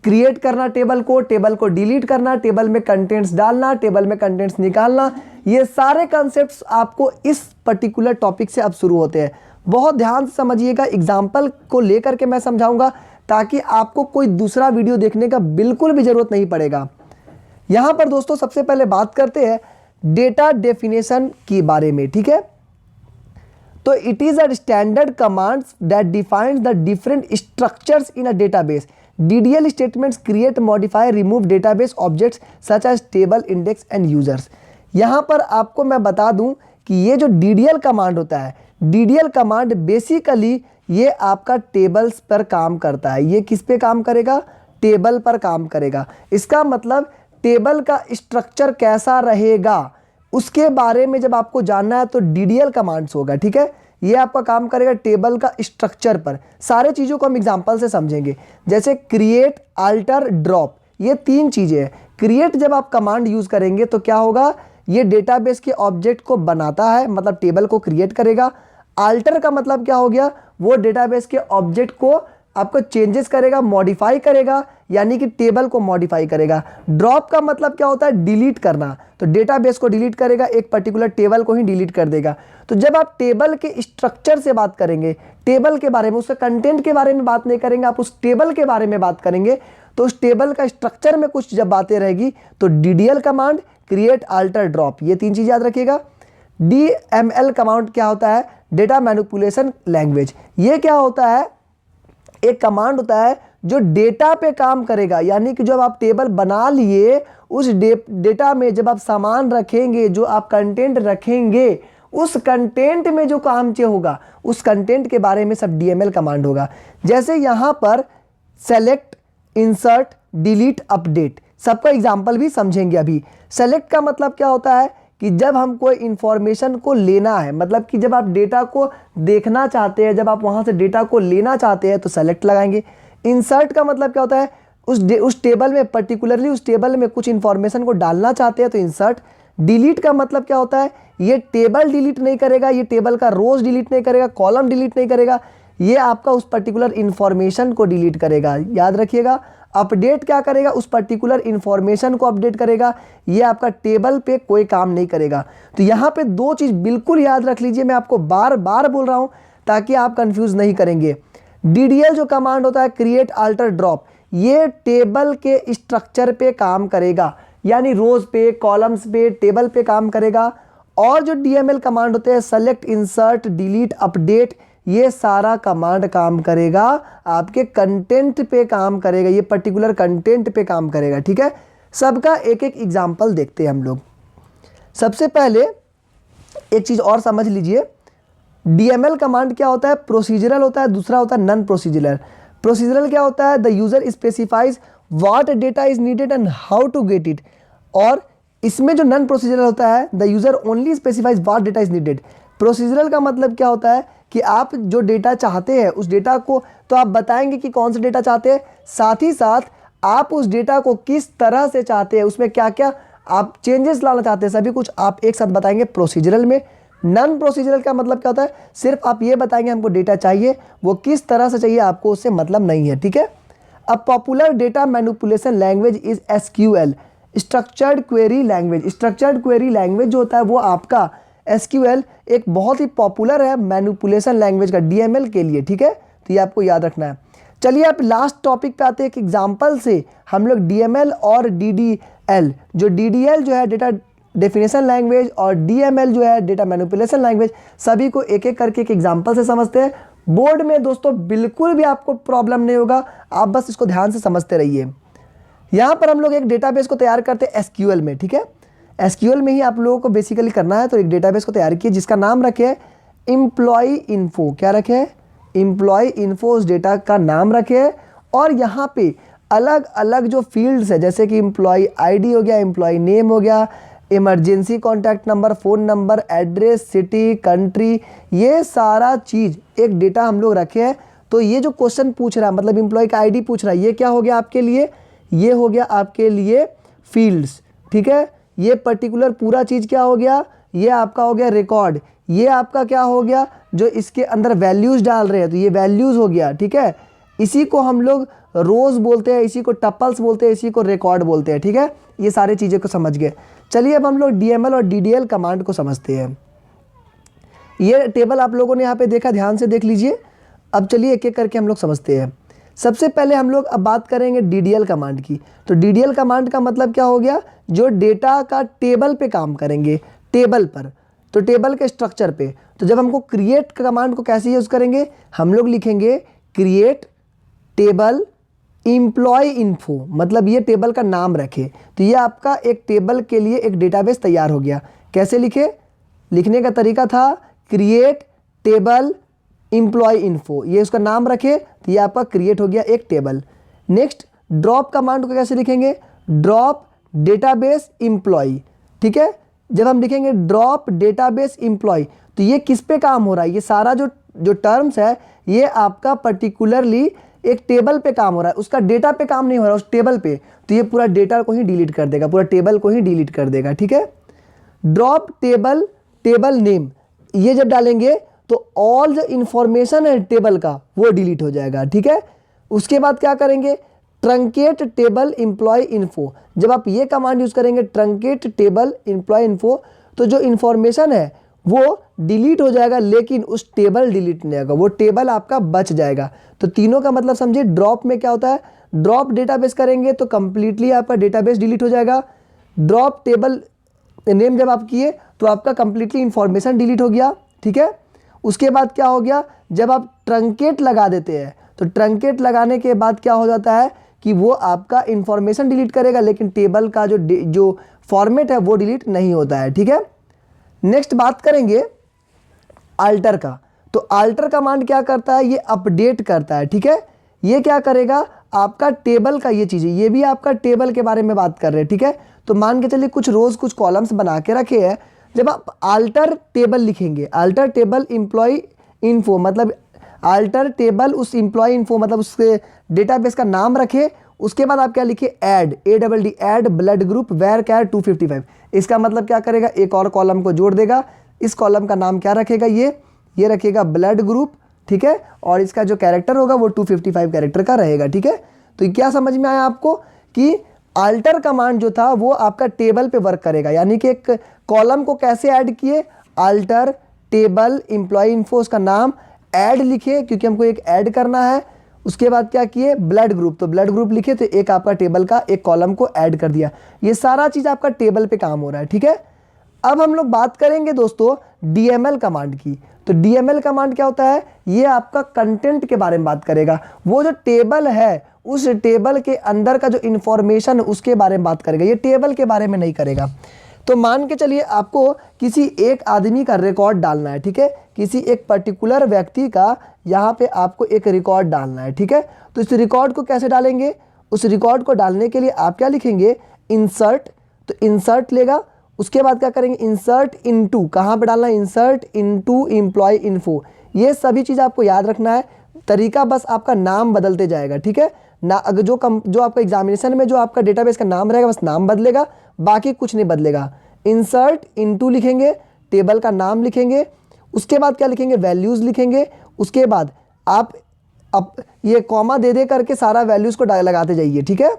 क्रिएट करना, टेबल को डिलीट करना, टेबल में कंटेंट्स डालना, टेबल में कंटेंट्स निकालना, ये सारे कंसेप्ट्स आपको इस पर्टिकुलर टॉपिक से अब शुरू होते हैं। बहुत ध्यान से समझिएगा, एग्जाम्पल को लेकर के मैं समझाऊंगा ताकि आपको कोई दूसरा वीडियो देखने का बिल्कुल भी जरूरत नहीं पड़ेगा। यहां पर दोस्तों सबसे पहले बात करते हैं डेटा डेफिनेशन के बारे में, ठीक है। तो it is a standard commands that defines the different structures in a database. DDL statements create, modify, remove database objects such as table, index and users. यहां पर आपको मैं बता दूं कि ये जो DDL कमांड होता है, DDL कमांड बेसिकली ये आपका टेबल्स पर काम करता है। ये किस पे काम करेगा, टेबल पर काम करेगा। इसका मतलब टेबल का स्ट्रक्चर कैसा रहेगा उसके बारे में जब आपको जानना है तो DDL कमांड्स होगा, ठीक है। ये आपका काम करेगा टेबल का स्ट्रक्चर पर। सारे चीज़ों को हम एग्जांपल से समझेंगे, जैसे क्रिएट, अल्टर, ड्रॉप, ये 3 चीज़ें हैं। क्रिएट जब आप कमांड यूज़ करेंगे तो क्या होगा, ये डेटाबेस के ऑब्जेक्ट को बनाता है, मतलब टेबल को क्रिएट करेगा। अल्टर का मतलब क्या हो गया, वो डेटाबेस के ऑब्जेक्ट को आपको चेंजेस करेगा, मॉडिफाई करेगा, यानी कि टेबल को मॉडिफाई करेगा। ड्रॉप का मतलब क्या होता है, डिलीट करना, तो डेटाबेस को डिलीट करेगा, एक पर्टिकुलर टेबल को ही डिलीट कर देगा। तो जब आप टेबल के स्ट्रक्चर से बात करेंगे, टेबल के बारे में, उसके कंटेंट के बारे में बात नहीं करेंगे, आप उस टेबल के बारे में बात करेंगे, तो उस टेबल का स्ट्रक्चर में कुछ जब बातें रहेगी तो DDL command, create, alter, drop, ये 3 चीज़ याद रखिएगा। DML कमांड क्या होता है, डेटा मैनिपुलेशन लैंग्वेज। ये क्या होता है, एक कमांड होता है जो डेटा पे काम करेगा, यानी कि जब आप टेबल बना लिए उस डेटा में जब आप सामान रखेंगे, जो आप कंटेंट रखेंगे, उस कंटेंट में जो काम चाहिए होगा उस कंटेंट के बारे में सब DML कमांड होगा। जैसे यहाँ पर सेलेक्ट, इंसर्ट, डिलीट, अपडेट, सबका एग्जाम्पल भी समझेंगे अभी। सेलेक्ट का मतलब क्या होता है कि जब हम कोई इंफॉर्मेशन को लेना है, मतलब कि जब आप डेटा को देखना चाहते हैं, जब आप वहाँ से डेटा को लेना चाहते हैं तो सेलेक्ट लगाएंगे। इंसर्ट का मतलब क्या होता है, उस टेबल में पर्टिकुलरली उस टेबल में कुछ इंफॉर्मेशन को डालना चाहते हैं तो इंसर्ट। डिलीट का मतलब क्या होता है, ये टेबल डिलीट नहीं करेगा, ये टेबल का रोज डिलीट नहीं करेगा, कॉलम डिलीट नहीं करेगा, ये आपका उस पर्टिकुलर इंफॉर्मेशन को डिलीट करेगा, याद रखिएगा। अपडेट क्या करेगा, उस पर्टिकुलर इंफॉर्मेशन को अपडेट करेगा, ये आपका टेबल पे कोई काम नहीं करेगा। तो यहाँ पे 2 चीज़ बिल्कुल याद रख लीजिए, मैं आपको बार बार बोल रहा हूँ ताकि आप कंफ्यूज नहीं करेंगे। DDL जो कमांड होता है क्रिएट अल्टर ड्रॉप, ये टेबल के स्ट्रक्चर पे काम करेगा, यानी रोज पे, कॉलम्स पे, टेबल पे काम करेगा। और जो DML कमांड होते हैं सेलेक्ट, इंसर्ट, डिलीट, अपडेट, ये सारा कमांड काम करेगा आपके कंटेंट पे काम करेगा, ये पर्टिकुलर कंटेंट पे काम करेगा। ठीक है, सबका एक एक एग्जांपल देखते हैं हम लोग। सबसे पहले एक चीज़ और समझ लीजिए, DML कमांड क्या होता है, प्रोसीजरल होता है, दूसरा होता है नॉन प्रोसीजरल। प्रोसीजरल क्या होता है, the user specifies what data is needed and how to get it. और इसमें जो नॉन प्रोसीजरल होता है, the user only specifies what data is needed. Procedural का मतलब क्या होता है कि आप जो डेटा चाहते हैं उस डेटा को तो आप बताएंगे कि कौन सा डेटा चाहते हैं, साथ ही साथ आप उस डेटा को किस तरह से चाहते हैं, उसमें क्या क्या आप चेंजेस लाना चाहते हैं, सभी कुछ आप एक साथ बताएंगे प्रोसीजरल में। नॉन प्रोसीजरल का मतलब क्या होता है, सिर्फ आप ये बताएंगे हमको डेटा चाहिए, वो किस तरह से चाहिए आपको उससे मतलब नहीं है। ठीक है, अब popular data manipulation language is SQL, structured query language. Structured query language जो होता है वो आपका SQL एक बहुत ही पॉपुलर है मैनिपुलेशन लैंग्वेज का DML के लिए। ठीक है, तो ये आपको याद रखना है। चलिए आप लास्ट टॉपिक पे आते हैं, एक एग्जांपल से हम लोग DML और DDL, जो DDL जो है डेटा डेफिनेशन लैंग्वेज और DML जो है डेटा मैनिपुलेशन लैंग्वेज, सभी को एक एक करके एक एग्जांपल से समझते हैं। बोर्ड में दोस्तों बिल्कुल भी आपको प्रॉब्लम नहीं होगा, आप बस इसको ध्यान से समझते रहिए। यहाँ पर हम लोग एक डेटाबेस को तैयार करते हैं SQL में। ठीक है, SQL में ही आप लोगों को बेसिकली करना है। तो एक डेटाबेस को तैयार किए जिसका नाम रखे एम्प्लॉय इन्फो। क्या रखे, एम्प्लॉय इन्फो, उस डेटा का नाम रखे। और यहाँ पे अलग अलग जो फील्ड्स है, जैसे कि एम्प्लॉय ID हो गया, एम्प्लॉय नेम हो गया, emergency contact number, phone number, address, city, country, ये सारा चीज़ एक डेटा हम लोग रखे हैं। तो ये जो क्वेश्चन पूछ रहा है, मतलब एम्प्लॉय का ID पूछ रहा है, ये क्या हो गया आपके लिए, ये हो गया आपके लिए फील्ड्स। ठीक है, ये पर्टिकुलर पूरा चीज़ क्या हो गया, ये आपका हो गया रिकॉर्ड। ये आपका क्या हो गया, जो इसके अंदर वैल्यूज़ डाल रहे हैं, तो ये वैल्यूज़ हो गया। ठीक है, इसी को हम लोग रोज़ बोलते हैं, इसी को टपल्स बोलते हैं, इसी को रिकॉर्ड बोलते हैं। ठीक है, ये सारी चीज़ें को समझ गए। चलिए अब हम लोग DML और DDL कमांड को समझते हैं। ये टेबल आप लोगों ने यहाँ पे देखा, ध्यान से देख लीजिए। अब चलिए एक एक करके हम लोग समझते हैं। सबसे पहले हम लोग अब बात करेंगे DDL कमांड की। तो DDL कमांड का मतलब क्या हो गया, जो डेटा का टेबल पे काम करेंगे, टेबल पर, तो टेबल के स्ट्रक्चर पे। तो जब हमको क्रिएट कमांड को कैसे यूज़ करेंगे, हम लोग लिखेंगे क्रिएट टेबल एम्प्लॉय इन्फो, मतलब ये टेबल का नाम रखे। तो ये आपका एक टेबल के लिए एक डेटाबेस तैयार हो गया। कैसे लिखे, लिखने का तरीका था क्रिएट टेबल एम्प्लॉय इन्फो, ये उसका नाम रखे, तो ये आपका क्रिएट हो गया एक टेबल। नेक्स्ट ड्रॉप कमांड को कैसे लिखेंगे, ड्रॉप डेटाबेस एम्प्लॉय। ठीक है, जब हम लिखेंगे ड्रॉप डेटाबेस एम्प्लॉय, तो ये किस पे काम हो रहा है, ये सारा जो टर्म्स है ये आपका पर्टिकुलरली एक टेबल पे काम हो रहा है, उसका डेटा पे काम नहीं हो रहा है, उस टेबल पे। तो ये पूरा डेटा को ही डिलीट कर देगा, पूरा टेबल को ही डिलीट कर देगा। ठीक है, ड्रॉप टेबल टेबल नेम, ये जब डालेंगे तो ऑल जो इंफॉर्मेशन है टेबल का वो डिलीट हो जाएगा। ठीक है, उसके बाद क्या करेंगे, ट्रंकेट टेबल एम्प्लॉय इन्फो। जब आप ये कमांड यूज़ करेंगे ट्रंकेट टेबल एम्प्लॉय इन्फो, तो जो इन्फॉर्मेशन है वो डिलीट हो जाएगा, लेकिन उस टेबल डिलीट नहीं होगा, वो टेबल आपका बच जाएगा। तो तीनों का मतलब समझिए, ड्रॉप में क्या होता है, ड्रॉप डेटाबेस करेंगे तो कंप्लीटली आपका डेटाबेस डिलीट हो जाएगा। ड्रॉप टेबल नेम जब आप किए तो आपका कंप्लीटली इंफॉर्मेशन डिलीट हो गया। ठीक है, उसके बाद क्या हो गया, जब आप ट्रंकेट लगा देते हैं तो ट्रंकेट लगाने के बाद क्या हो जाता है कि वो आपका इंफॉर्मेशन डिलीट करेगा, लेकिन टेबल का जो फॉर्मेट है वो डिलीट नहीं होता है। ठीक है, नेक्स्ट बात करेंगे अल्टर का। तो अल्टर कमांड क्या करता है, ये अपडेट करता है। ठीक है, ये क्या करेगा, आपका टेबल का ये चीज़ है, ये भी आपका टेबल के बारे में बात कर रहे हैं। ठीक है, तो मान के चलिए कुछ रोज़ कुछ कॉलम्स बना के रखे हैं, जब आप अल्टर टेबल लिखेंगे, अल्टर टेबल एम्प्लॉय इन्फो, मतलब अल्टर टेबल उस एम्प्लॉय इन्फो मतलब उसके डेटाबेस का नाम रखे। उसके बाद आप क्या लिखे, add ADD add blood group varchar 255। इसका मतलब क्या करेगा, एक और कॉलम को जोड़ देगा। इस कॉलम का नाम क्या रखेगा, ये रखेगा ब्लड ग्रुप। ठीक है, और इसका जो कैरेक्टर होगा वो 255 कैरेक्टर का रहेगा। ठीक है, तो ये क्या समझ में आया आपको कि अल्टर कमांड जो था वो आपका टेबल पे वर्क करेगा, यानी कि एक कॉलम को कैसे ऐड किए, अल्टर टेबल एम्प्लॉय इन्फो, उसका नाम ऐड लिखे क्योंकि हमको एक ऐड करना है। उसके बाद क्या किए, ब्लड ग्रुप, तो ब्लड ग्रुप लिखे तो एक आपका टेबल का एक कॉलम को ऐड कर दिया। ये सारा चीज़ आपका टेबल पे काम हो रहा है, ठीक है। अब हम लोग बात करेंगे दोस्तों DML कमांड की। तो DML कमांड क्या होता है, ये आपका कंटेंट के बारे में बात करेगा। वो जो टेबल है उस टेबल के अंदर का जो इंफॉर्मेशन उसके बारे में बात करेगा, ये टेबल के बारे में नहीं करेगा। तो मान के चलिए आपको किसी एक आदमी का रिकॉर्ड डालना है, ठीक है, किसी एक पर्टिकुलर व्यक्ति का यहाँ पे आपको एक रिकॉर्ड डालना है, ठीक है। तो इस रिकॉर्ड को कैसे डालेंगे, उस रिकॉर्ड को डालने के लिए आप क्या लिखेंगे, इंसर्ट। तो इंसर्ट लेगा, उसके बाद क्या करेंगे, इंसर्ट इनटू, कहाँ पे डालना है, इंसर्ट इनटू एम्प्लॉय इन्फो। ये सभी चीज़ आपको याद रखना है, तरीका बस आपका नाम बदलते जाएगा, ठीक है ना। अगर जो आपका एग्जामिनेशन में जो आपका डेटाबेस का नाम रहेगा बस नाम बदलेगा, बाकी कुछ नहीं बदलेगा। इंसर्ट इनटू लिखेंगे, टेबल का नाम लिखेंगे, उसके बाद क्या लिखेंगे, वैल्यूज़ लिखेंगे। उसके बाद आप अब ये कॉमा दे करके सारा वैल्यूज़ को लगाते जाइए, ठीक है।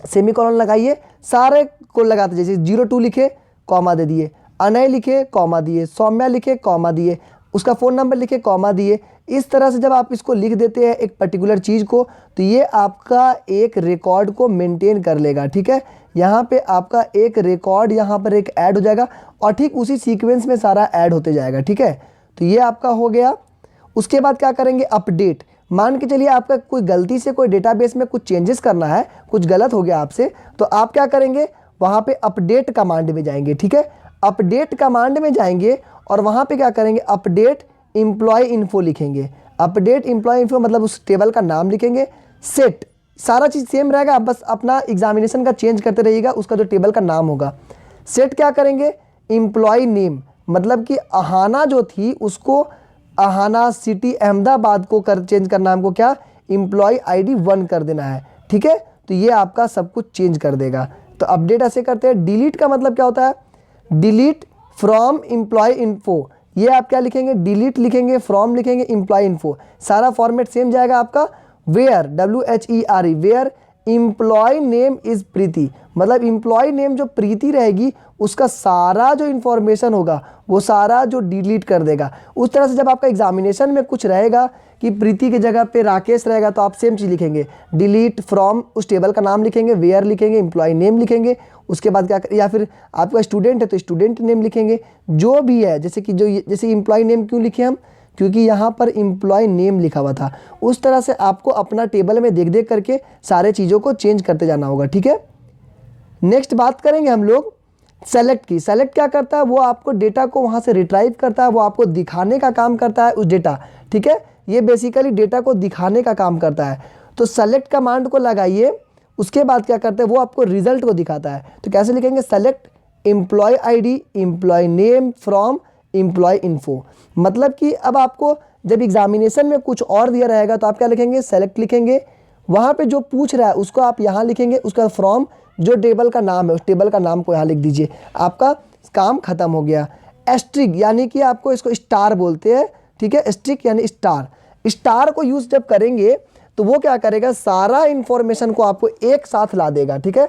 सेमीकोलन लगाइए, सारे को लगाते जाइए। 02 लिखे, कॉमा दे दिए, अनय लिखे, कॉमा दिए, सौम्या लिखे, कॉमा दिए, उसका फ़ोन नंबर लिखे, कॉमा दिए। इस तरह से जब आप इसको लिख देते हैं एक पर्टिकुलर चीज़ को, तो ये आपका एक रिकॉर्ड को मेंटेन कर लेगा, ठीक है। यहाँ पे आपका एक रिकॉर्ड यहाँ पर एक ऐड हो जाएगा और ठीक उसी सीक्वेंस में सारा ऐड होते जाएगा, ठीक है। तो ये आपका हो गया। उसके बाद क्या करेंगे, अपडेट। मान के चलिए आपका कोई गलती से कोई डेटाबेस में कुछ चेंजेस करना है, कुछ गलत हो गया आपसे, तो आप क्या करेंगे, वहाँ पे अपडेट कमांड में जाएंगे, ठीक है। अपडेट कमांड में जाएंगे और वहाँ पे क्या करेंगे, अपडेट एम्प्लॉय इन्फो लिखेंगे। अपडेट एम्प्लॉय इन्फो मतलब उस टेबल का नाम लिखेंगे। सेट, सारा चीज़ सेम रहेगा, आप बस अपना एग्जामिनेशन का चेंज करते रहिएगा, उसका जो टेबल का नाम होगा। सेट क्या करेंगे, एम्प्लॉय नेम, मतलब कि अहाना जो थी उसको अहाना सिटी अहमदाबाद को चेंज करना, हमको क्या, एम्प्लॉय ID 1 कर देना है, ठीक है। तो ये आपका सब कुछ चेंज कर देगा। तो अपडेट ऐसे करते हैं। डिलीट का मतलब क्या होता है, डिलीट फ्रॉम एम्प्लॉय इन्फो, ये आप क्या लिखेंगे, डिलीट लिखेंगे, फ्रॉम लिखेंगे, एम्प्लॉय इन्फो, सारा फॉर्मेट सेम जाएगा आपका। Where, WHERE, where employ name is Preeti, मतलब एम्प्लॉय नेम जो प्रीति रहेगी उसका सारा जो इन्फॉर्मेशन होगा वो सारा जो डिलीट कर देगा। उस तरह से जब आपका एग्जामिनेशन में कुछ रहेगा कि प्रीति की जगह पे राकेश रहेगा तो आप सेम चीज़ लिखेंगे, डिलीट फ्रॉम, उस टेबल का नाम लिखेंगे, वेयर लिखेंगे, एम्प्लॉय नेम लिखेंगे। उसके बाद क्या, या फिर आपका स्टूडेंट है तो स्टूडेंट नेम लिखेंगे, जो भी है। जैसे एम्प्लॉय नेम क्यों लिखे हम, क्योंकि यहाँ पर एम्प्लॉय नेम लिखा हुआ था। उस तरह से आपको अपना टेबल में देख देख करके सारे चीज़ों को चेंज करते जाना होगा, ठीक है। नेक्स्ट बात करेंगे हम लोग सेलेक्ट की। सेलेक्ट क्या करता है, वो आपको डेटा को वहाँ से रिट्राइव करता है, वो आपको दिखाने का काम करता है उस डेटा, ठीक है। ये बेसिकली डेटा को दिखाने का काम करता है। तो सेलेक्ट कमांड को लगाइए, उसके बाद क्या करते हैं, वो आपको रिजल्ट को दिखाता है। तो कैसे लिखेंगे, select employee ID, employee name from employee info, मतलब कि अब आपको जब एग्जामिनेशन में कुछ और दिया रहेगा तो आप क्या लिखेंगे, सेलेक्ट लिखेंगे, वहाँ पे जो पूछ रहा है उसको आप यहाँ लिखेंगे, उसका फ्रॉम जो टेबल का नाम है उस टेबल का नाम को यहाँ लिख दीजिए, आपका काम खत्म हो गया। एस्ट्रिक यानी कि आपको इसको स्टार बोलते हैं, ठीक है। एस्ट्रिक यानी स्टार, स्टार को यूज़ जब करेंगे तो वो क्या करेगा, सारा इन्फॉर्मेशन को आपको एक साथ ला देगा, ठीक है।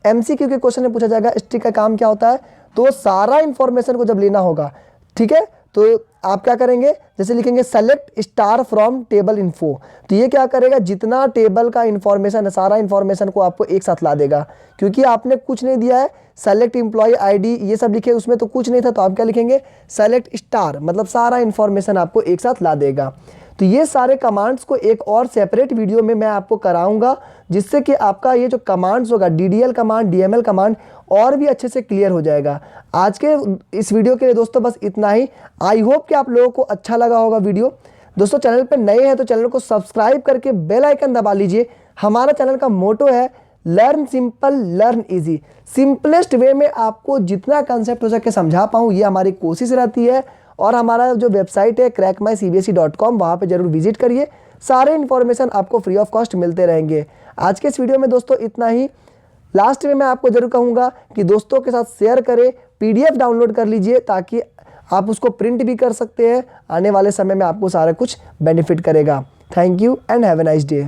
MCQ के क्वेश्चन में पूछा जाएगा स्ट्रिक का काम क्या होता है, तो सारा इन्फॉर्मेशन को जब लेना होगा, ठीक है, तो आप क्या करेंगे, जैसे लिखेंगे select star from table info, तो ये क्या करेगा, जितना टेबल का इन्फॉर्मेशन है सारा इन्फॉर्मेशन को आपको एक साथ ला देगा। क्योंकि आपने कुछ नहीं दिया है, सेलेक्ट एम्प्लॉय ID ये सब लिखे, उसमें तो कुछ नहीं था, तो आप क्या लिखेंगे, सेलेक्ट स्टार, मतलब सारा इन्फॉर्मेशन आपको एक साथ ला देगा। तो ये सारे कमांड्स को एक और सेपरेट वीडियो में मैं आपको कराऊंगा, जिससे कि आपका ये जो कमांड्स होगा, DDL कमांड, DML कमांड, और भी अच्छे से क्लियर हो जाएगा। आज के इस वीडियो के लिए दोस्तों बस इतना ही। आई होप कि आप लोगों को अच्छा लगा होगा वीडियो। दोस्तों चैनल पर नए हैं तो चैनल को सब्सक्राइब करके बेल आइकन दबा लीजिए। हमारा चैनल का मोटो है learn simple learn easy, simplest way में आपको जितना कंसेप्ट हो सके समझा पाऊँ, ये हमारी कोशिश रहती है। और हमारा जो वेबसाइट है crackmycbse.com, वहाँ पे जरूर विजिट करिए, सारे इन्फॉर्मेशन आपको फ्री ऑफ कॉस्ट मिलते रहेंगे। आज के इस वीडियो में दोस्तों इतना ही। लास्ट में मैं आपको जरूर कहूँगा कि दोस्तों के साथ शेयर करें, PDF डाउनलोड कर लीजिए ताकि आप उसको प्रिंट भी कर सकते हैं। आने वाले समय में आपको सारा कुछ बेनिफिट करेगा। Thank you and have a nice day.